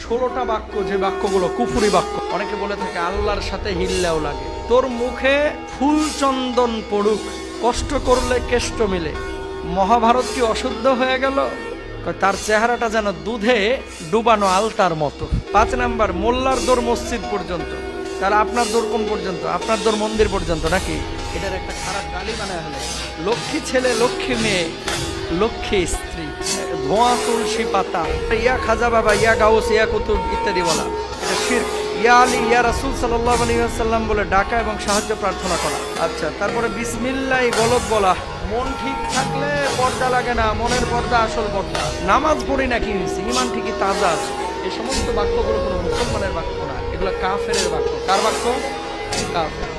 16টা বাক্য, যে বাক্যগুলো কুফরি বাক্য। অনেকে বলে থাকে আল্লাহর সাথে হিল্লাও লাগে। তোর মুখে ফুল চন্দন পড়ুক, কষ্ট করলে কেষ্ট মিলে। মহাভারত কি অশুদ্ধ হয়ে গেল? তার চেহারাটা যেন দুধে ডুবানো আলতার মতো। 5 নাম্বার, মোল্লার দৌড় মসজিদ পর্যন্ত। তাহলে আপনার দৌড় কোন পর্যন্ত? আপনার দৌড় মন্দির পর্যন্ত নাকি? এটার একটা খারাপ গালি বানায় হলে। লক্ষ্মী ছেলে, লক্ষ্মী মেয়ে, লক্ষ্মী স্ত্রী, ধোঁয়া তুলসী পাতা, ইয়া খাজা বাবা, ইয়া গাউস, ইয়া কুতুব ইত্যাদি বলা, এটা শিরক। ইয়া আলী, ইয়া রাসূল সাল্লাল্লাহু আলাইহি ওয়াসাল্লাম বলে ডাকা এবং সাহায্য প্রার্থনা করা। আচ্ছা, তারপরে বিসমিল্লাহ গলত বলা। মন ঠিক থাকলে পর্দা লাগে না, মনের পর্দা আসল পর্দা। নামাজ পড়ি না কি হয়েছে, ইমান ঠিকই তাজা আছে। এই সমস্ত বাক্যগুলো কোনো মুসলমানের বাক্য না, এগুলো কাফেরের বাক্য। কার বাক্য? কাফের।